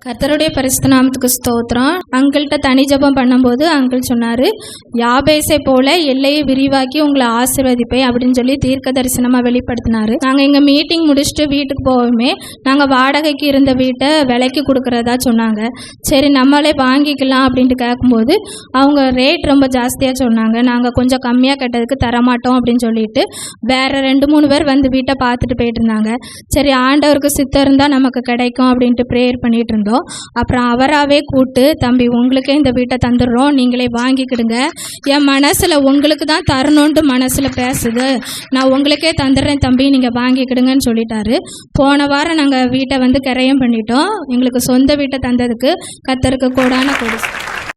கர்த்தருடைய பரிசுத்த நாமத்துக்கு ஸ்தோத்திரம். அங்கிள்கிட்ட தனி ஜெபம் பண்ணும்போது அங்கிள் சொன்னார், யாபேசை போல எல்லையை விரிவாக்கி உங்களை ஆசீர்வதிப்பேன் அப்படின்னு சொல்லி தீர்க்க தரிசனமாக வெளிப்படுத்தினார். நாங்கள் எங்கள் மீட்டிங் முடிச்சுட்டு வீட்டுக்கு போவோமே, நாங்கள் வாடகைக்கு இருந்த வீட்டை விலைக்கு கொடுக்குறதா சொன்னாங்க. சரி நம்மளே வாங்கிக்கலாம் அப்படின்ட்டு கேட்கும்போது அவங்க ரேட் ரொம்ப ஜாஸ்தியாக சொன்னாங்க. நாங்கள் கொஞ்சம் கம்மியாக கட்டதுக்கு தரமாட்டோம் அப்படின்னு சொல்லிட்டு வேற 2-3 பேர் வந்து வீட்டை பார்த்துட்டு போயிட்டு இருந்தாங்க. சரி ஆண்டவருக்கு சித்தம் இருந்தால் நமக்கு கிடைக்கும் அப்படின்ட்டு ப்ரேயர் பண்ணிட்டு இருந்தோம். அப்புறம் அவராகவே கூப்பிட்டு, தம்பி உங்களுக்கே இந்த வீட்டை தந்துடுறோம், நீங்களே வாங்கிக்கிடுங்க, என் மனசில் உங்களுக்கு தான் தரணுன்ட்டு மனசில் பேசுது, நான் உங்களுக்கே தந்துடுறேன் தம்பி, நீங்கள் வாங்கிக்கிடுங்கன்னு சொல்லிட்டாரு. போன வாரம் நாங்கள் வீட்டை வந்து கிரயம் பண்ணிட்டோம். எங்களுக்கு சொந்த வீட்டை தந்ததுக்கு கர்த்தருக்கு கோடான கொடு.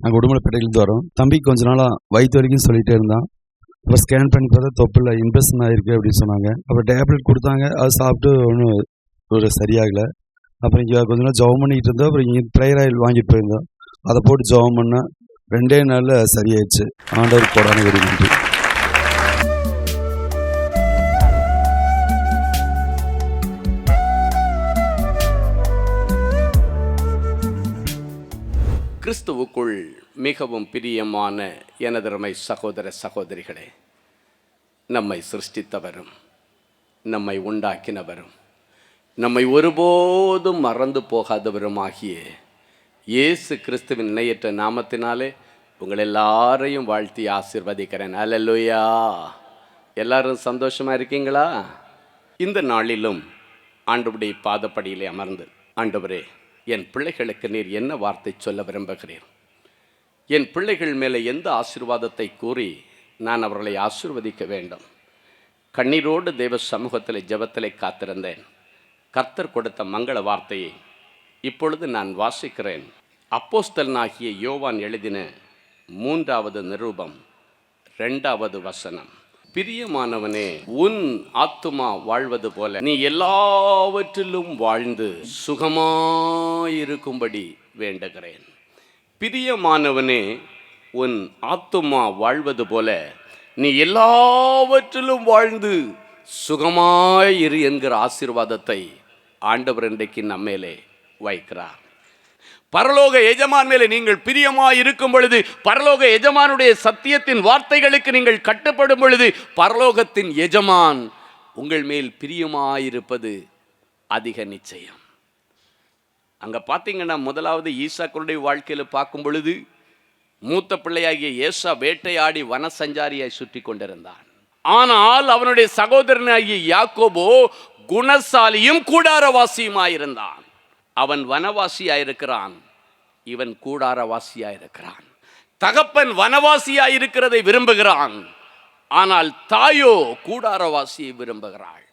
நாங்கள் உடுமலைப்பேட்டையிலேருந்து வரோம். தம்பி கொஞ்ச நாளாக வயிற்று வரைக்கும் சொல்லிகிட்டே இருந்தான். இப்போ ஸ்கேன் பண்ணி பார்த்தா தொப்பில் இன்ஃபெக்ஷன் ஆகிருக்கு அப்படின்னு சொன்னாங்க. அப்புறம் டேப்லெட் கொடுத்தாங்க, அது சாப்பிட்டு ஒன்றும் ஒரு சரியாகலை. அப்புறம் இங்கே கொஞ்ச நாள் ஜெபம் பண்ணிக்கிட்டு இருந்தோம். அப்புறம் இங்கே ப்ரேயர் ஆயில் வாங்கிட்டு போயிருந்தோம். அதை போட்டு ஜெபம் பண்ணால் 2 நாளில் சரியாயிடுச்சு. ஆண்டவருக்கு போடான ஒரு நன்றி. கிறிஸ்துவுக்குள் மிகவும் பிரியமான எனதருமை சகோதர சகோதரிகளே, நம்மை சிருஷ்டித்தவரும் நம்மை உண்டாக்கினவரும் நம்மை ஒருபோதும் மறந்து போகாதவருமாகிய இயேசு கிறிஸ்துவின் இணையற்ற நாமத்தினாலே உங்கள் எல்லாரையும் வாழ்த்தி ஆசீர்வதிக்கிறேன். அல்லேலூயா. எல்லாரும் சந்தோஷமாக இருக்கீங்களா? இந்த நாளிலும் ஆண்டவருடைய பாதப்படியிலே அமர்ந்து, ஆண்டவரே என் பிள்ளைகளுக்கு நீர் என்ன வார்த்தை சொல்ல விரும்புகிறீர், என் பிள்ளைகள் மேலே எந்த ஆசீர்வாதத்தை கூறி நான் அவர்களை ஆசீர்வதிக்க வேண்டும். கண்ணீரோடு தேவ சமூகத்தில் ஜெபத்திலே காத்திருந்தேன். கர்த்தர் கொடுத்த மங்கள வார்த்தையை இப்பொழுது நான் வாசிக்கிறேன். அப்போஸ்தலனாகிய யோவான் எழுதின 3வது நிருபம் 2வது வசனம். பிரியமானவனே, உன் ஆத்துமா வாழ்வது போல நீ எல்லாவற்றிலும் வாழ்ந்து சுகமாயிருக்கும்படி வேண்டுகிறேன். பிரியமானவனே, உன் ஆத்துமா வாழ்வது போல நீ எல்லாவற்றிலும் வாழ்ந்து சுகமாயிரு என்கிற ஆசீர்வாதத்தை ஆண்டவர் இன்றைக்கு நம்மேலே வைக்கிறார். பரலோக எஜமான் மேலே நீங்கள் பிரியமாய் இருக்கும் பொழுது, பரலோக எஜமானுடைய சத்தியத்தின் வார்த்தைகளுக்கு நீங்கள் கட்டுப்படும் பொழுது, பரலோகத்தின் எஜமான் உங்கள் மேல் பிரியமாயிருப்பது அதிக நிச்சயம். அங்க பார்த்தீங்கன்னா, முதலாவது ஈசாக்குடைய வாழ்க்கையில் பார்க்கும் பொழுது, மூத்த பிள்ளையாகிய ஏசா வேட்டையாடி வனசஞ்சாரியாய் சுற்றி கொண்டிருந்தான். ஆனால் அவனுடைய சகோதரனாகிய யாக்கோபோ குணசாலியும் கூடாரவாசியுமாயிருந்தான். அவன் வனவாசியாயிருக்கிறான், இவன் கூடாரவாசியாயிருக்கிறான். தகப்பன் வனவாசியாயிருக்கிறதை விரும்புகிறான், ஆனால் தாயோ கூடாரவாசியை விரும்புகிறாள்.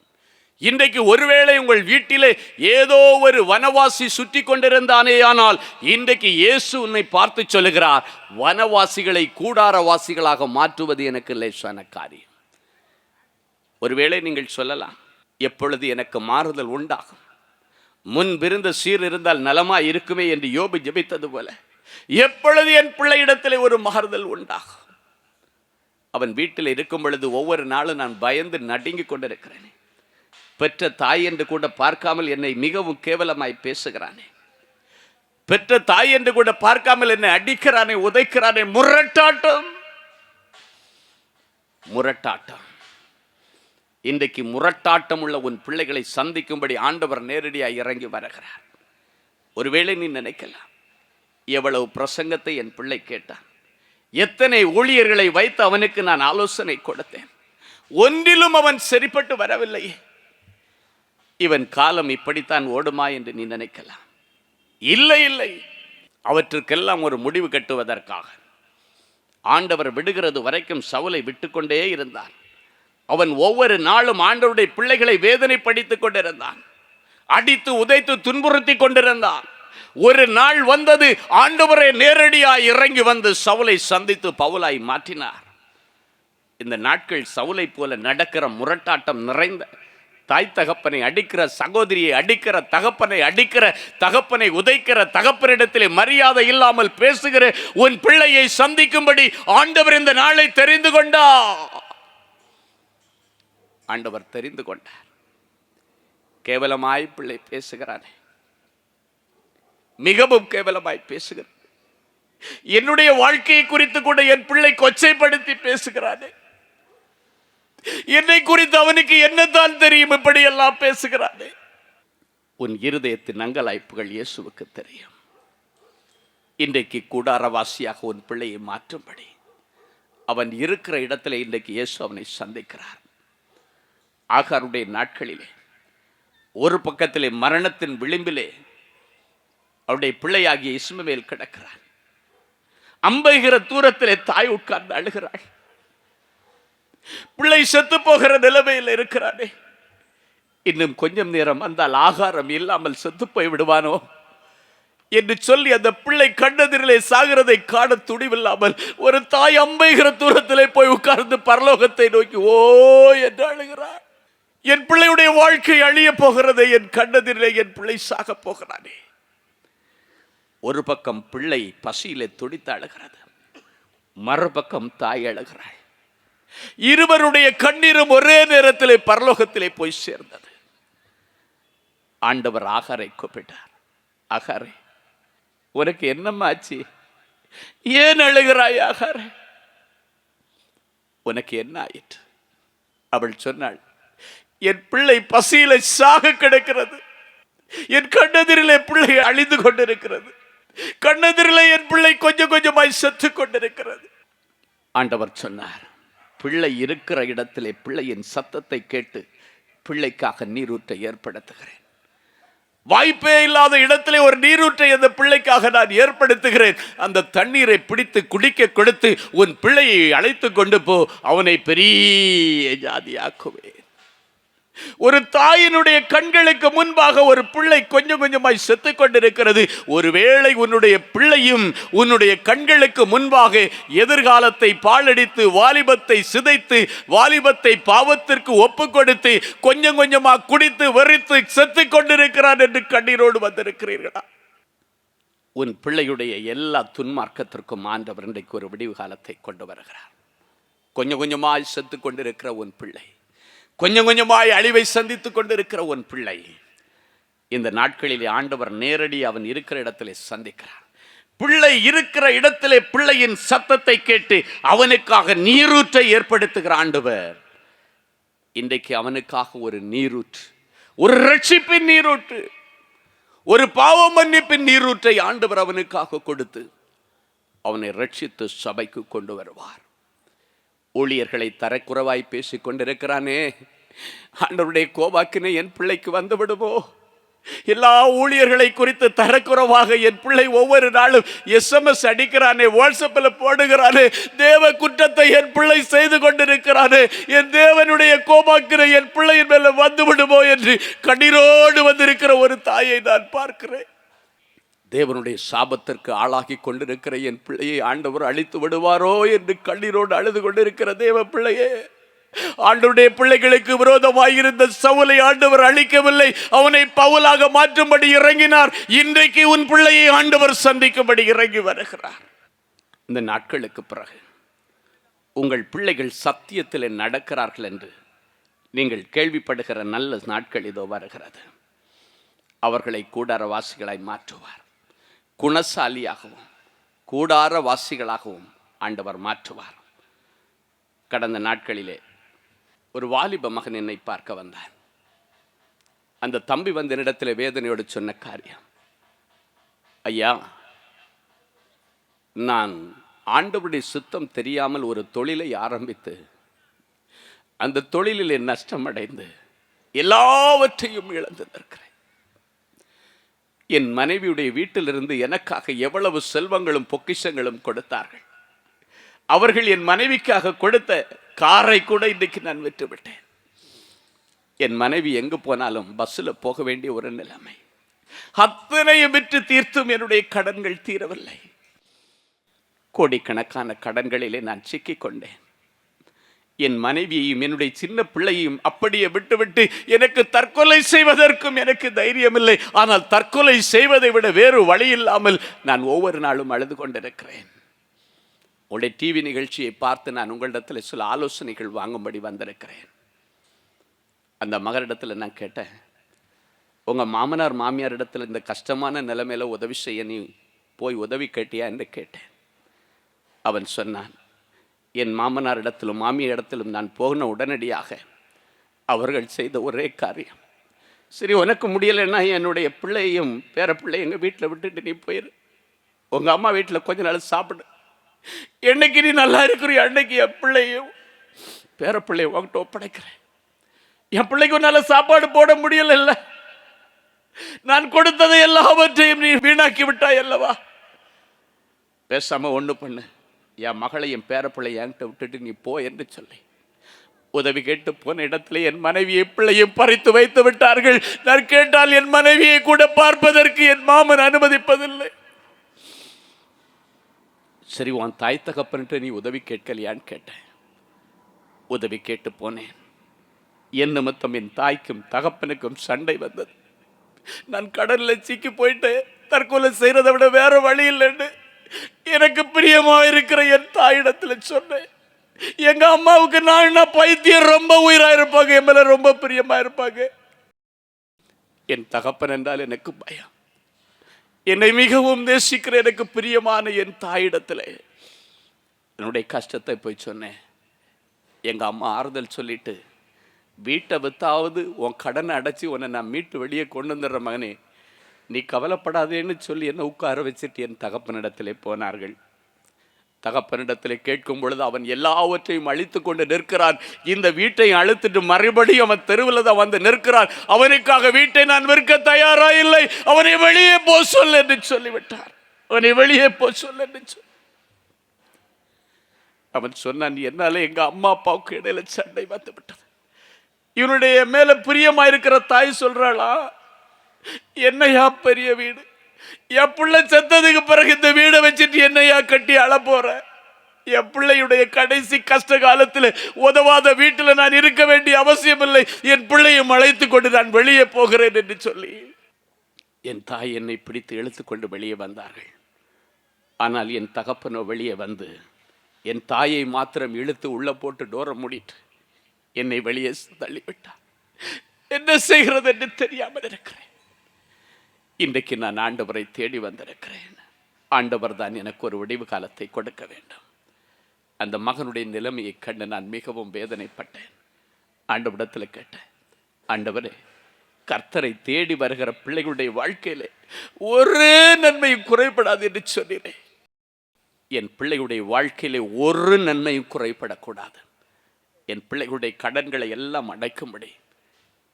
இன்றைக்கு ஒருவேளை உங்கள் வீட்டிலே ஏதோ ஒரு வனவாசி சுற்றி கொண்டிருந்தானே, ஆனால் இன்றைக்கு இயேசு உன்னை பார்த்து சொல்லுகிறார், வனவாசிகளை கூடாரவாசிகளாக மாற்றுவது எனக்கு லேசான காரியம். ஒருவேளை நீங்கள் சொல்லலாம், எப்பொழுது எனக்கு மாறுதல் உண்டாகும், முன்பிருந்த சீர் இருந்தால் நலமா இருக்குமே என்று யோபு ஜெபித்தது போல, எப்பொழுது என் பிள்ளையிடத்திலே ஒரு மாறுதல் உண்டாகும். அவன் வீட்டில் இருக்கும் பொழுது ஒவ்வொரு நாளும் நான் பயந்து நடுங்கி கொண்டிருக்கிறேன். பெற்ற தாய் என்று கூட பார்க்காமல் என்னை மிகவும் கேவலமாய் பேசுகிறானே, பெற்ற தாய் என்று கூட பார்க்காமல் என்னை அடிக்கிறானே, உதைக்கிறானே. முரட்டாட்டம், முரட்டாட்டம். இன்றைக்கு முரட்டாட்டம் உள்ள உன் பிள்ளைகளை சந்திக்கும்படி ஆண்டவர் நேரடியாக இறங்கி வருகிறார். ஒருவேளை நீ நினைக்கலாம், எவ்வளவு பிரசங்கத்தை என் பிள்ளை கேட்டான், எத்தனை ஊழியர்களை வைத்து அவனுக்கு நான் ஆலோசனை கொடுத்தேன், ஒன்றிலும் அவன் சரிப்பட்டு வரவில்லை, இவன் காலம் இப்படித்தான் ஓடுமா என்று நீ நினைக்கலாம். இல்லை இல்லை, அவற்றுக்கெல்லாம் ஒரு முடிவு கட்டுவதற்காக ஆண்டவர் விடுகிறது வரைக்கும் சவுலை விட்டுக்கொண்டே இருந்தான். அவன் ஒவ்வொரு நாளும் ஆண்டவருடைய பிள்ளைகளை வேதனைப்படுத்திக் கொண்டிருந்தான், அடித்து உதைத்து துன்புறுத்தி கொண்டிருந்தான். ஒரு நாள் வந்தது, ஆண்டவரே நேரடியாய் இறங்கி வந்து சவுலை சந்தித்து பவுலாய் மாற்றினார். இந்த நாட்கள் சவுலை போல நடக்கிற முரட்டாட்டம் நிறைந்த, தாய் தகப்பனை அடிக்கிற, சகோதரியை அடிக்கிற, தகப்பனை அடிக்கிற, தகப்பனை உதைக்கிற, தகப்பனிடத்திலே மரியாதை இல்லாமல் பேசுகிற உன் பிள்ளையை சந்திக்கும்படி ஆண்டவர் இந்த நாளை தெரிந்து கொண்டார். ஆண்டவர் தெரிந்து கொண்டார். கேவலமாய் பிள்ளை பேசுகிறானே, மிகவும் கேவலமாய் பேசுகிறது. என்னுடைய வாழ்க்கையை குறித்து கூட என் பிள்ளை கொச்சைப்படுத்தி பேசுகிறானே, என்னை குறித்து அவனுக்கு என்னதான் தெரியும், இப்படி எல்லாம் பேசுகிறானே. உன் இருதயத்தின் அங்கலாய்ப்புகள் இயேசுவுக்கு தெரியும். இன்றைக்கு கூடாரவாசியாக உன் பிள்ளையை மாற்றும்படி அவன் இருக்கிற இடத்துல இன்றைக்கு இயேசு அவனை சந்திக்கிறார். ஆகாருடைய நாட்களிலே ஒரு பக்கத்திலே மரணத்தின் விளிம்பிலே அவருடைய பிள்ளையாகிய இஸ்மவேல் கிடக்கிறான். அம்பைகிற தூரத்திலே தாய் உட்கார்ந்து அழுகிறாள். பிள்ளை செத்து போகிற நிலைமையில் இருக்கிறானே, இன்னும் கொஞ்சம் நேரம் வந்தால் ஆகாரம் இல்லாமல் செத்து போய் விடுவானோ என்று சொல்லி அந்த பிள்ளை கண்ணெதிரிலே சாகிறதை காண துணிவில்லாமல் ஒரு தாய் அம்பைகிற தூரத்திலே போய் உட்கார்ந்து பரலோகத்தை நோக்கி ஓ என்று அழுகிறார். என் பிள்ளையுடைய வாழ்க்கை அழிய போகிறதே, என் கண்ணெதிரிலே என் பிள்ளை சாக போகிறானே. ஒரு பக்கம் பிள்ளை பசியிலே துடித்து அழுகிறது, மறுபக்கம் தாய் அழுகிறாள். இருவருடைய கண்ணீரும் ஒரே நேரத்திலே பரலோகத்திலே போய் சேர்ந்தது. ஆண்டவர் ஆகாரை கூப்பிட்டார். ஆகாரே, உனக்கு என்னம்மா ஆச்சு? ஏன் அழுகிறாய் ஆகாரே? உனக்கு என்ன ஆயிற்று? அவள் சொன்னாள், என் பிள்ளை பசியில சாக கிடக்கிறது, என் கண்ணெதிரிலே பிள்ளை அழிந்து கொண்டிருக்கிறது, கண்ணெதிரிலே என் பிள்ளை கொஞ்சம் கொஞ்சமாய் செத்து கொண்டிருக்கிறது. ஆண்டவர் சொன்னார், பிள்ளை இருக்கிற இடத்திலே பிள்ளையின் சத்தத்தை கேட்டு பிள்ளைக்காக நீரூற்றை ஏற்படுத்துகிறேன். வாய்ப்பே இல்லாத இடத்திலே ஒரு நீரூற்றை அந்த பிள்ளைக்காக நான் ஏற்படுத்துகிறேன். அந்த தண்ணீரை பிடித்து குடிக்க கொடுத்து உன் பிள்ளையை அழைத்து கொண்டு போ, அவனை பெரிய ஜாதியாக்குவேன். ஒரு தாயினுடைய கண்களுக்கு முன்பாக ஒரு பிள்ளை கொஞ்சம் கொஞ்சமாய் செத்து கொண்டிருக்கிறது. ஒருவேளை உன்னுடைய பிள்ளையும் உன்னுடைய கண்களுக்கு முன்பாக எதிர்காலத்தை பாழடித்து வாலிபத்தை சிதைத்து வாலிபத்தை பாவத்திற்கு ஒப்பு கொடுத்து கொஞ்சம் கொஞ்சமா குடித்து வெறித்து செத்து கொண்டிருக்கிறான் என்று கண்ணீரோடு வந்திருக்கிறீர்களா? உன் பிள்ளையுடைய எல்லா துன்மார்க்கத்திற்கும் ஆண்டவர் இன்றைக்கு ஒரு விடிவு காலத்தை கொண்டு வருகிறார். கொஞ்சம் கொஞ்சமாய் செத்து கொண்டிருக்கிற உன் பிள்ளை, கொஞ்சம் கொஞ்சமாய் அழிவை சந்தித்துக் கொண்டிருக்கிற உன் பிள்ளை, இந்த நாட்களிலே ஆண்டவர் நேரடி அவன் இருக்கிற இடத்திலே சந்திக்கிறார். பிள்ளை இருக்கிற இடத்திலே பிள்ளையின் சத்தத்தை கேட்டு அவனுக்காக நீரூற்றை ஏற்படுத்துகிற ஆண்டவர் இன்றைக்கு அவனுக்காக ஒரு நீரூற்று, ஒரு ரட்சிப்பின் நீரூற்று, ஒரு பாவ மன்னிப்பின் நீரூற்றை ஆண்டவர் அவனுக்காக கொடுத்து அவனை ரட்சித்து சபைக்கு கொண்டு வருவார். ஊழியர்களை தரக்குறைவாய் பேசிக் கொண்டிருக்கிறானே, ஆண்டவருடைய கோபாக்கினை என் பிள்ளைக்கு வந்து விடுமோ? எல்லா ஊழியர்களை குறித்து தரக்குறைவாக என் பிள்ளை ஒவ்வொரு நாளும் SMS அடிக்கிறானே, வாட்ஸ்அப்பில் போடுகிறானே, தேவ குற்றத்தை என் பிள்ளை செய்து கொண்டிருக்கிறானே, என் தேவனுடைய கோபாக்கினை என் பிள்ளையின் மேல வந்து விடுமோ என்று கண்ணீரோடு வந்திருக்கிற ஒரு தாயை நான் பார்க்கிறேன். தேவனுடைய சாபத்திற்கு ஆளாகி கொண்டிருக்கிற என் பிள்ளையை ஆண்டவர் அழித்து விடுவாரோ என்று கண்ணீரோடு அழுது கொண்டிருக்கிற தேவ பிள்ளையே, ஆண்டவருடைய பிள்ளைகளுக்கு விரோதமாயிருந்த சவுலை ஆண்டவர் அழிக்கவில்லை, அவனை பவுலாக மாற்றும்படி இறங்கினார். இன்றைக்கு உன் பிள்ளையை ஆண்டவர் சந்திக்கும்படி இறங்கி வருகிறார். இந்த நாட்களுக்கு பிறகு உங்கள் பிள்ளைகள் சத்தியத்தில் நடக்கிறார்கள் என்று நீங்கள் கேள்விப்படுகிற நல்ல நாட்கள் இதோ வருகிறது. அவர்களை கூடாரவாசிகளாய் மாற்றுவார். குணசாலியாகவும் கூடாரவாசிகளாகவும் ஆண்டவர் மாற்றுவார். கடந்த நாட்களிலே ஒரு வாலிப மகன் என்னை பார்க்க வந்தான். அந்த தம்பி வந்த இடத்துல வேதனையோடு சொன்ன காரியம், ஐயா, நான் ஆண்டவருடைய சுத்தம் தெரியாமல் ஒரு தொழிலை ஆரம்பித்து அந்த தொழிலிலே நஷ்டமடைந்து எல்லாவற்றையும் இழந்து நிற்கிறேன். என் மனைவியுடைய வீட்டிலிருந்து எனக்காக எவ்வளவு செல்வங்களும் பொக்கிஷங்களும் கொடுத்தார்கள். அவர்கள் என் மனைவிக்காக கொடுத்த காரை கூட இன்றைக்கு நான் விட்டுவிட்டேன். என் மனைவி எங்கு போனாலும் பஸ்ஸில் போக வேண்டிய ஒரு நிலைமை. அத்தனையும் விற்று தீர்த்தும் என்னுடைய கடன்கள் தீரவில்லை. கோடிக்கணக்கான கடன்களிலே நான் சிக்கிக் கொண்டேன். என் மனைவியையும் என்னுடைய சின்ன பிள்ளையையும் அப்படியே விட்டுவிட்டு எனக்கு தற்கொலை செய்வதற்கும் எனக்கு தைரியம் இல்லை. ஆனால் தற்கொலை செய்வதை விட வேறு வழி இல்லாமல் நான் ஒவ்வொரு நாளும் அழுது கொண்டிருக்கிறேன். உங்களுடைய டிவி நிகழ்ச்சியை பார்த்து நான் உங்களிடத்தில் சில ஆலோசனைகள் வாங்கும்படி வந்திருக்கிறேன். அந்த மகனிடத்தில் நான் கேட்டேன், உங்கள் மாமனார் மாமியார் இடத்துல இந்த கஷ்டமான நிலைமையில உதவி செய்ய நீ போய் உதவி கேட்டியா என்று கேட்டேன். அவன் சொன்னான், என் மாமனார் இடத்திலும் மாமியார் இடத்திலும் நான் போன உடனடியாக அவர்கள் செய்த ஒரே காரியம், சரி உனக்கு முடியலைன்னா என்னுடைய பிள்ளையும் பேர பிள்ளை எங்கள் வீட்டில் விட்டுட்டு நீ போயிரு, உங்கள் அம்மா வீட்டில் கொஞ்ச நாள் சாப்பிடு, என்னைக்கு நீ நல்லா இருக்கிறிய அன்னைக்கு என் பிள்ளையும் பேர பிள்ளையும் உங்ககிட்ட ஒப்படைக்கிறேன். என் பிள்ளைக்கு நல்ல சாப்பாடு போட முடியல, நான் கொடுத்ததை எல்லாவற்றையும் நீ வீணாக்கி விட்டாய் அல்லவா, பேசாம ஒண்ணு பண்ணு, என் மகளை என் பேரப்பிள்ளை என்கிட்ட விட்டுட்டு நீ போ என்று சொல்லி உதவி கேட்டு போன இடத்துல என் மனைவியை பிள்ளையும் பறித்து வைத்து விட்டார்கள். நான் கேட்டால் என் மனைவியை கூட பார்ப்பதற்கு என் மாமன் அனுமதிப்பதில்லை. சரி உன் தாய் தகப்பன்ட்டு நீ உதவி கேட்கலையான்னு கேட்டேன். உதவி கேட்டு போனேன். என் நிமித்தம் என் தாய்க்கும் தகப்பனுக்கும் சண்டை வந்தது. நான் கடல்ல சிக்கி போயிட்டு தற்கொலை செய்யறதை விட வேற வழி இல்லைன்னு எனக்கு பிரியமா இருக்கிற என் தாயிடத்துல சொன்னேன். எங்க அம்மாவுக்கு நான் பைத்தியம் ரொம்ப உயிரா இருப்பாங்க, என் மேல ரொம்ப பிரியமா இருப்பாங்க. என் தகப்பன் என்றால் எனக்கு பயம். என்னை மிகவும் நேசிக்கிற எனக்கு பிரியமான என் தாயிடத்துல என்னுடைய கஷ்டத்தை போய் சொன்னேன். எங்க அம்மா ஆறுதல் சொல்லிட்டு, வீட்டை வித்தாவது உன் கடனை அடைச்சி உன்னை நான் மீட்டு வெளியே கொண்டு வந்துடுற மகனே, நீ கவலைப்படாதேன்னு சொல்லி என்னை உட்கார வச்சுட்டு என் தகப்பனிடத்திலே போனார்கள். தகப்பனிடத்திலே கேட்கும் பொழுது அவன் எல்லாவற்றையும் அழித்து கொண்டு நிற்கிறான். இந்த வீட்டை அழுத்திட்டு மறுபடியும் அவன் தெருவில் தான் வந்து நிற்கிறான். அவனுக்காக வீட்டை நான் விற்க தயாரா இல்லை, அவனை வெளியே போ சொல் என்று சொல்லிவிட்டார். அவனை வெளியே போ சொல் என்று சொல்லி அவன் சொன்னான், என்னால எங்க அம்மா அப்பாவுக்கு இடையில சண்டை வந்து விட்டது. இவனுடைய மேல பிரியமா இருக்கிற தாய் சொல்றாளா, என்னையா பெரிய வீடு, என் பிள்ளை செத்ததுக்கு பிறகு இந்த வீடை வச்சுட்டு என்னையா கட்டி அழ போற, என் பிள்ளையுடைய கடைசி கஷ்ட காலத்தில் உதவாத வீட்டில் நான் இருக்க வேண்டிய அவசியம் இல்லை, என் பிள்ளையும் அழைத்து கொண்டு நான் வெளியே போகிறேன் என்று சொல்லி என் தாய் என்னை பிடித்து இழுத்து கொண்டு வெளியே வந்தார்கள். ஆனால் என் தகப்பனோ வெளியே வந்து என் தாயை மாத்திரம் இழுத்து உள்ள போட்டு டோரை மூடிட்டு என்னை வெளியே தள்ளிவிட்டார். என்ன செய்கிறது என்று தெரியாமல் இருக்கிறேன். இன்றைக்கு நான் ஆண்டவரை தேடி வந்திருக்கிறேன். ஆண்டவர் தான் எனக்கு ஒரு விடிவு காலத்தை கொடுக்க வேண்டும். அந்த மகனுடைய நிலைமையை கண்டு நான் மிகவும் வேதனைப்பட்டேன். ஆண்டவரிடத்தில் கேட்டேன், ஆண்டவரே, கர்த்தரை தேடி வருகிற பிள்ளைகளுடைய வாழ்க்கையிலே ஒரு நன்மையும் குறைபடாது என்று சொன்னேன். என் பிள்ளைகளுடைய வாழ்க்கையிலே ஒரு நன்மையும் குறைபடக்கூடாது. என் பிள்ளைகளுடைய கடன்களை எல்லாம் அடைக்கும்படி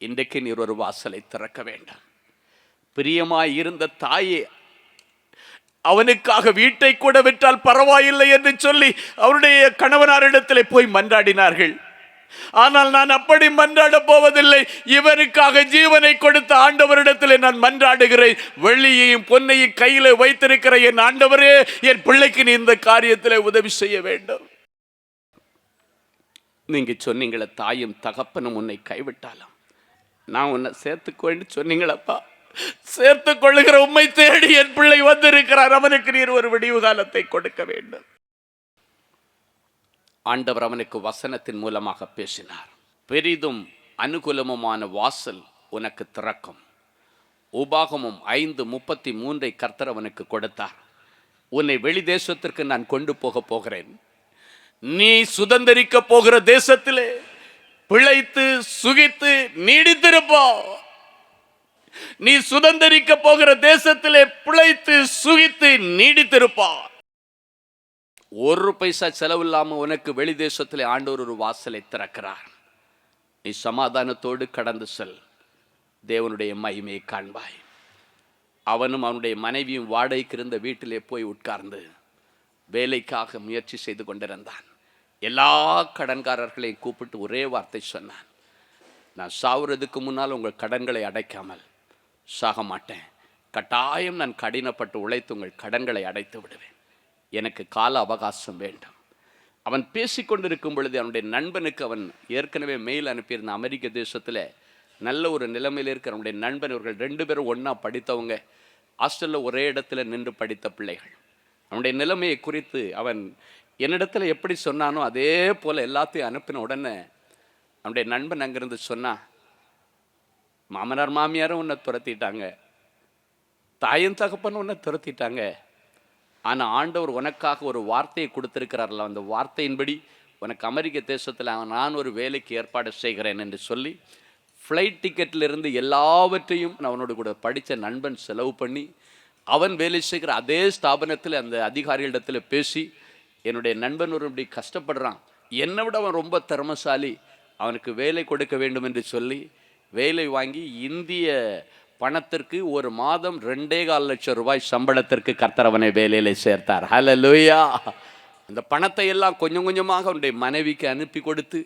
இன்றைக்கு நீர் ஒரு வாசலை திறக்க வேண்டாம். பிரியமாய் இருந்த தாயே அவனுக்காக வீட்டை கூட விற்றால் பரவாயில்லை என்று சொல்லி அவருடைய கணவனாரிடத்திலே போய் மன்றாடினார்கள். ஆனால் நான் அப்படி மன்றாட போவதில்லை. இவனுக்காக ஜீவனை கொடுத்த ஆண்டவரிடத்திலே நான் மன்றாடுகிறேன். வெள்ளியையும் பொன்னையும் கையில வைத்திருக்கிற என் ஆண்டவரே, என் பிள்ளைக்கு நீ இந்த காரியத்திலே உதவி செய்ய வேண்டும். நீங்க சொன்னீங்கள, தாயும் தகப்பனும் உன்னை கைவிட்டாலும் நான் உன்னை சேர்த்துக்கொண்டு சொன்னீங்களப்பா. சேர்த்து கொள்ளுகிற உண்மை தேடி என் பிள்ளை வந்திருக்கிறார். அவனுக்கு நீர் ஒரு விடிவு காலத்தை கொடுக்க வேண்டும். ஆண்டவர் அவனுக்கு வசனத்தின் மூலமாக பேசினார். பெரிதும் அனுகூலமுமான வாசல் உனக்கு திறக்கும். உபாகமும் 5:33 கர்த்தர் அவனுக்கு கொடுத்தார். உன்னை வெளி தேசத்திற்கு நான் கொண்டு போக போகிறேன். நீ சுதந்திரிக்க போகிற தேசத்திலே பிழைத்து சுகித்து நீடித்திருப்போ. நீ சுதந்திரிக்க போகிற தேசத்திலே பிழைத்து சுகித்து நீடித்திருப்பார். ஒரு பைசா செலவில்லாம உனக்கு வெளி தேசத்திலே ஆண்டவர் ஒரு வாசலை திறக்கிறார். நீ சமாதானத்தோடு கடந்து செல், தேவனுடைய மகிமையை காண்பாய். அவனும் அவனுடைய மனைவியும் வாடகைக்கு இருந்த வீட்டிலே போய் உட்கார்ந்து வேலைக்காக முயற்சி செய்து கொண்டிருந்தான். எல்லா கடன்காரர்களையும் கூப்பிட்டு ஒரே வார்த்தை சொன்னான், நான் சாவுறதுக்கு முன்னால் உங்கள் கடன்களை அடைக்காமல் சாக மாட்டேன். கட்டாயம் நான் கடினப்பட்டு உழைத்து உங்கள் கடன்களை அடைத்து விடுவேன். எனக்கு கால அவகாசம் வேண்டும். அவன் பேசிக்கொண்டிருக்கும் பொழுது அவனுடைய நண்பனுக்கு அவன் ஏற்கனவே மெயில் அனுப்பியிருந்த அமெரிக்க தேசத்தில் நல்ல ஒரு நிலைமையில் இருக்கிற அவனுடைய நண்பன், இவர்கள் 2 பேரும் ஒன்றா படித்தவங்க, ஹாஸ்டலில் ஒரே இடத்துல நின்று படித்த பிள்ளைகள். அவனுடைய நிலைமையை குறித்து அவன் என்னிடத்துல எப்படி சொன்னானோ அதே போல் எல்லாத்தையும் அனுப்பின உடனே அவனுடைய நண்பன் அங்கிருந்து சொன்னான், மாமனார் மாமியாரும் உன்னை துரத்திட்டாங்க, தாயும் தகப்பன் உன்னை துரத்திட்டாங்க. ஆனால் ஆண்டவர் உனக்காக ஒரு வார்த்தையை கொடுத்திருக்கிறார்ல, அந்த வார்த்தையின்படி உனக்கு அமெரிக்க தேசத்தில் நான் ஒரு வேலைக்கு ஏற்பாடு செய்கிறேன் என்று சொல்லி ஃப்ளைட் டிக்கெட்டிலிருந்து எல்லாவற்றையும் அவனோடு கூட படித்த நண்பன் செலவு பண்ணி அவன் வேலை செய்கிற அதே ஸ்தாபனத்தில் அந்த அதிகாரிகளிடத்தில் பேசி, என்னுடைய நண்பன் ஒரு இப்படி கஷ்டப்படுறான், என்னை விட அவன் ரொம்ப திறமசாலி, அவனுக்கு வேலை கொடுக்க வேண்டும் என்று சொல்லி வேலை வாங்கி இந்திய பணத்திற்கு ஒரு மாதம் 2.25 லட்சம் ரூபாய் சம்பளத்திற்கு கர்த்தர் அவனை வேலையில சேர்த்தார். ஹல்லேலூயா. அந்த பணத்தை எல்லாம் கொஞ்சம் கொஞ்சமாக அவனுடைய மனைவிக்கு அனுப்பி கொடுத்து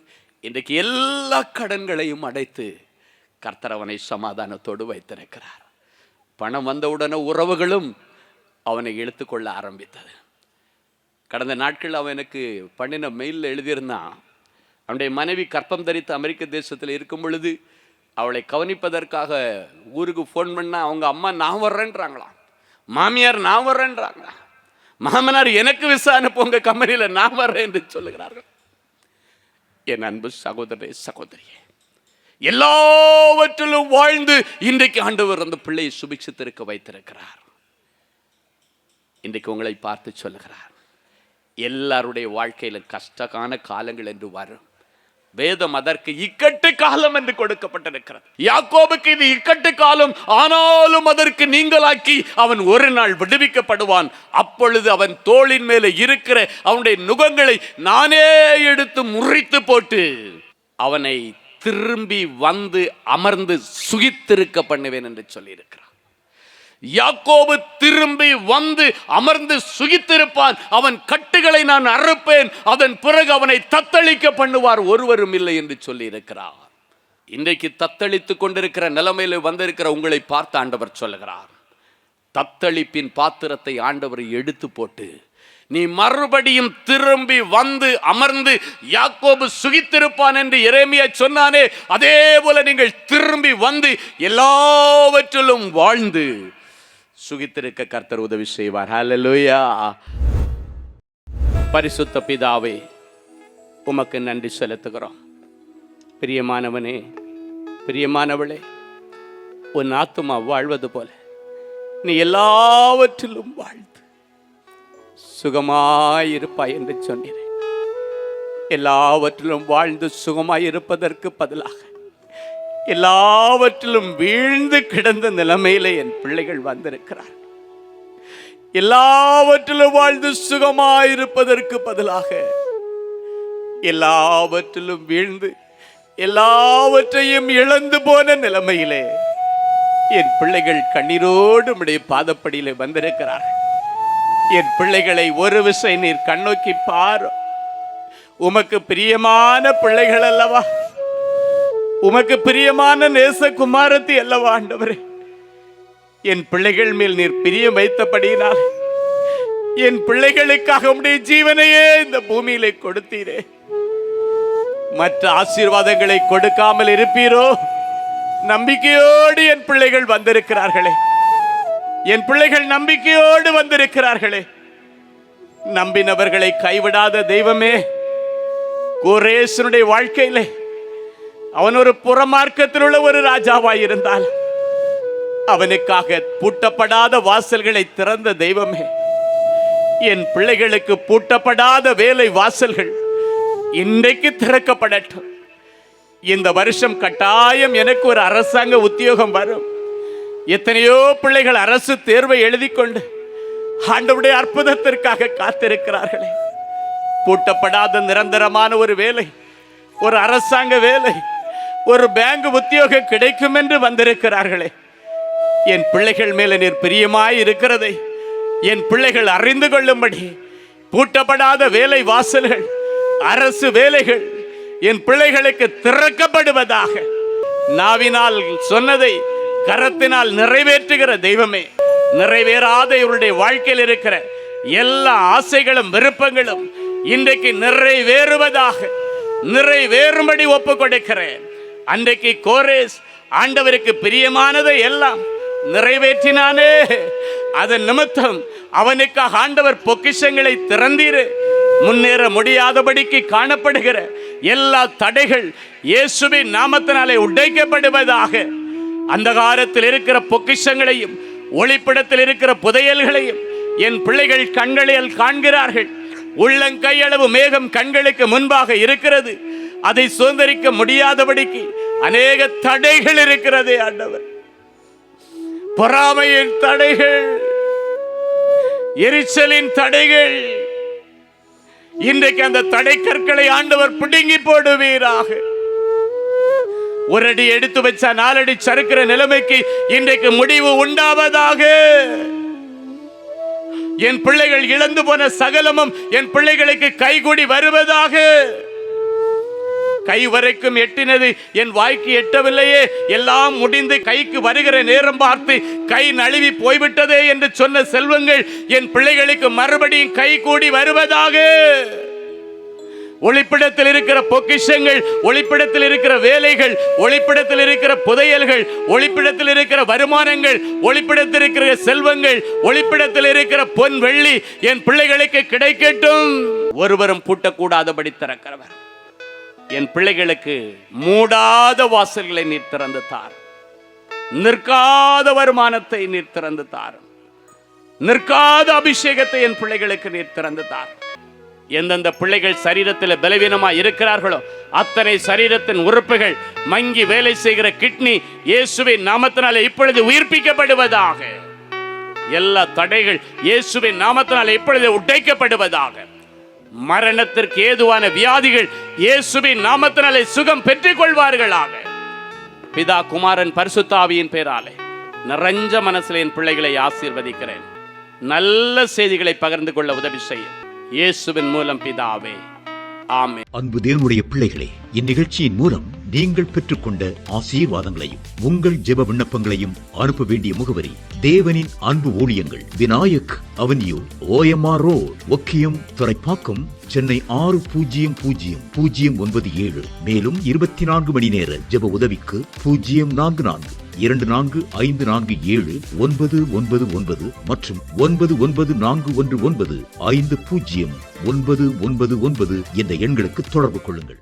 இன்றைக்கு எல்லா கடன்களையும் அடைத்து கர்த்தர் அவனை சமாதானத்தோடு வைத்திருக்கிறார். பணம் வந்தவுடனே உறவுகளும் அவனை இழுத்துக்கொள்ள ஆரம்பித்தது. கடந்த நாட்கள் அவன் எனக்கு பண்ணின மெயிலில் எழுதியிருந்தான், அவனுடைய மனைவி கற்பம் தரித்து அமெரிக்க தேசத்தில் இருக்கும் பொழுது அவளை கவனிப்பதற்காக ஊருக்கு ஃபோன் பண்ணால் அவங்க அம்மா நான் வர்றேன்றாங்களாம், மாமியார் நான் வர்றேன்றாங்களாம், மாமனார் எனக்கு விசா அனுப்புங்க கம்பெனியில் நான் வர்றேன் என்று சொல்லுகிறார்கள். என் அன்பு சகோதரே சகோதரியே, எல்லாவற்றிலும் வாழ்ந்து இன்றைக்கு ஆண்டவர் அந்த பிள்ளையை சுபிட்சித்திருக்க வைத்திருக்கிறார். இன்றைக்கு உங்களை பார்த்து சொல்லுகிறார், எல்லாருடைய வாழ்க்கையில் கஷ்டமான காலங்கள் என்று வரும். வேதம் அதற்கு இக்கட்டு காலம் என்று கொடுக்கப்பட்டிருக்கிறது. யாக்கோபுக்கு இது இக்கட்டு காலம், ஆனாலும் அதற்கு நீங்களாக்கி அவன் ஒரு நாள் விடுவிக்கப்படுவான். அப்பொழுது அவன் தோளின் மேலே இருக்கிற அவனுடைய நுகங்களை நானே எடுத்து முறித்து போட்டு அவனை திரும்பி வந்து அமர்ந்து சுகித்திருக்க பண்ணுவேன் என்று சொல்லியிருக்கிறான். யாக்கோபு திரும்பி வந்து அமர்ந்து சுகித்திருப்பான், அவன் கட்டுகளை நான் அறுப்பேன், அதன் பிறகு அவனை தத்தளிக்க பண்ணுவார் ஒருவரும் இல்லை என்று சொல்லி இருக்கிறார். இன்றைக்கு தத்தளித்து கொண்டிருக்கிற நிலைமையில வந்திருக்கிற உங்களை பார்த்து ஆண்டவர் சொல்லுகிறார், தத்தளிப்பின் பாத்திரத்தை ஆண்டவர் எடுத்து போட்டு நீ மறுபடியும் திரும்பி வந்து அமர்ந்து யாக்கோபு சுகித்திருப்பான் என்று எரேமியா சொன்னானே, அதே போல நீங்கள் திரும்பி வந்து எல்லாவற்றிலும் வாழ்ந்து சுகித்திருக்க கர்த்தர் உதவி செய்வார். ஹல்லேலூயா. பரிசுத்த பிதாவே, உமக்கு நன்றி செலுத்துகிறோம். பிரியமானவனே, பிரியமானவளே, உன் ஆத்துமா வாழ்வது போல நீ எல்லாவற்றிலும் வாழ்ந்து சுகமாயிருப்பாய் என்று சொன்னீரே. எல்லாவற்றிலும் வாழ்ந்து சுகமாயிருப்பதற்கு பதிலாக எல்லாவற்றிலும் வீழ்ந்து கிடந்த நிலைமையிலே என் பிள்ளைகள் வந்திருக்கிறார். எல்லாவற்றிலும் வாழ்ந்து சுகமாயிருப்பதற்கு பதிலாக எல்லாவற்றிலும் வீழ்ந்து எல்லாவற்றையும் இழந்து போன நிலைமையிலே என் பிள்ளைகள் கண்ணீரோடு உம்முடைய பாதப்படியிலே வந்திருக்கிறார்கள். என் பிள்ளைகளை ஒரு விசை நீர் கண்ணோக்கி பார். உமக்கு பிரியமான பிள்ளைகள் அல்லவா, உமக்கு பிரியமான நேசகுமாரத்தி அல்லவா ஆண்டவரே. என் பிள்ளைகள் மேல் நீர் பிரியம் வைத்தபடியினால் என் பிள்ளைகளுக்காக உம்முடைய ஜீவனையே இந்த பூமியிலே கொடுத்தீரே. மற்ற ஆசீர்வாதங்களை கொடுக்காமல் இருப்பீரோ? நம்பிக்கையோடு என் பிள்ளைகள் வந்திருக்கிறார்களே, என் பிள்ளைகள் நம்பிக்கையோடு வந்திருக்கிறார்களே. நம்பினவர்களை கைவிடாத தெய்வமே, கோரேசனுடைய வாழ்க்கையிலே அவன் ஒரு புறமார்க்கத்தில் உள்ள ஒரு ராஜாவாய் இருந்தால் அவனுக்காக பூட்டப்படாத வாசல்களை திறந்த தெய்வமே, என் பிள்ளைகளுக்கு பூட்டப்படாத வேலை வாசல்கள் இன்றைக்கு திறக்கப்படட்டும். இந்த வருஷம் கட்டாயம் எனக்கு ஒரு அரசாங்க உத்தியோகம் வரும். எத்தனையோ பிள்ளைகள் அரசு தேர்வை எழுதி கொண்டு ஆண்டவருடைய அற்புதத்திற்காக காத்திருக்கிறார்களே. பூட்டப்படாத நிரந்தரமான ஒரு வேலை, ஒரு அரசாங்க வேலை, ஒரு பேங்க் உத்தியோகம் கிடைக்கும் என்று வந்திருக்கிறார்களே. என் பிள்ளைகள் மேல நீர் பிரியமாய் இருக்கிறதை என் பிள்ளைகள் அறிந்து கொள்ளும்படி பூட்டப்படாத வேலை வாசல்கள், அரசு வேலைகள் என் பிள்ளைகளுக்கு திறக்கப்படுவதாக. நாவினால் சொன்னதை கரத்தினால் நிறைவேற்றுகிற தெய்வமே, நிறைவேறாத இவருடைய வாழ்க்கையில் இருக்கிற எல்லா ஆசைகளும் விருப்பங்களும் இன்றைக்கு நிறைவேறுவதாக, நிறைவேறும்படி ஒப்பு கொடுக்கிறேன். அன்றைக்கு கோரேஸ் ஆண்டவருக்கு பிரியமானதை எல்லாம் நிறைவேற்றினானே, அதன் நிமித்தம் அவனுக்காக ஆண்டவர் பொக்கிஷங்களை திறந்தீரு. முன்னேற முடியாதபடிக்கு காணப்படுகிற எல்லா தடைகள் இயேசுவின் நாமத்தினாலே உடைக்கப்படுவதாக. அந்தகாரத்தில் இருக்கிற பொக்கிஷங்களையும் ஒளிப்பிடத்தில் இருக்கிற புதையல்களையும் என் பிள்ளைகள் கண்களில் காண்கிறார்கள். உள்ளங்கையளவு மேகம் கண்களுக்கு முன்பாக இருக்கிறது. அதை சுதந்திரிக்க முடியாதபடிக்கு அநேக தடைகள் இருக்கிறது ஆண்டவர். பொறாமையின் தடைகள், எரிச்சலின் தடைகள். இன்றைக்கு அந்த தடை கற்களை ஆண்டவர் பிடுங்கி போடுவீராக. ஒரு அடி எடுத்து வச்சா 4 அடி சறுக்கிற நிலைமைக்கு இன்றைக்கு முடிவு உண்டாவதாக. என் பிள்ளைகள் இழந்து போன சகலமும் என் பிள்ளைகளுக்கு கைகூடி வருவதாக. கை வரைக்கும் எட்டினது என் வாய்க்கு எட்டவில்லையே, எல்லாம் முடிந்து கைக்கு வருகிற நேரம் பார்த்து கை நழுவி போய்விட்டதே என்று சொன்ன செல்வங்கள் என் பிள்ளைகளுக்கு மறுபடியும் கை கூடி வருவதாக. ஒளிப்பிடத்தில் இருக்கிற பொக்கிஷங்கள், ஒளிப்பிடத்தில் இருக்கிற வேலைகள், ஒளிப்பிடத்தில் இருக்கிற புதையல்கள், ஒளிப்பிடத்தில் இருக்கிற வருமானங்கள், ஒளிப்பிடத்தில் இருக்கிற செல்வங்கள், ஒளிப்பிடத்தில் இருக்கிற பொன் வெள்ளி என் பிள்ளைகளுக்கு கிடைக்கட்டும். ஒருவரும் பூட்டக்கூடாதபடி திறக்கிறவர். என் பிள்ளைகளுக்கு மூடாத வாசல்களை நீர் திறந்து தார். நிற்காத வருமானத்தை நீர் திறந்து தார். நிற்காத அபிஷேகத்தை என் பிள்ளைகளுக்கு நீர் திறந்து தார். எந்தெந்த பிள்ளைகள் சரீரத்தில் பலவீனமாக இருக்கிறார்களோ அத்தனை சரீரத்தின் உறுப்புகள் மங்கி வேலை செய்கிற கிட்னி இயேசுவின் நாமத்தினாலே இப்பொழுது உயிர்ப்பிக்கப்படுவதாக. எல்லா தடைகள் இயேசுவின் நாமத்தினாலே இப்பொழுது உடைக்கப்படுவதாக. மரணத்திற்கு ஏதுவான வியாதிகள் இயேசுவின் நாமத்தினாலே சுகம் பெற்றுக் கொள்வார்களாக. பிதா குமாரன் பரிசுத்த ஆவியின் பேராலே நிறைஞ்ச மனசில் என் பிள்ளைகளை ஆசீர்வதிக்கிறேன். நல்ல செய்திகளை பகிர்ந்து கொள்ள உதவி செய்யும் இயேசுவின் மூலம் பிதாவே, ஆமென். அன்பு தேவனுடைய பிள்ளைகளே, இந்நிகழ்ச்சியின் மூலம் நீங்கள் பெற்றுக்கொண்ட ஆசீர்வாதங்களையும் உங்கள் ஜெப விண்ணப்பங்களையும் அனுப்ப வேண்டிய முகவரி: தேவனின் அன்பு ஊழியங்கள், Vinayak avenue, OMR road, Okkiyam, Thoraipakkam, Chennai 600097. மேலும் 24 மணி நேர ஜெப உதவிக்கு 04424547999 மற்றும் 9941150999 என்ற எண்களுக்கு தொடர்பு கொள்ளுங்கள்.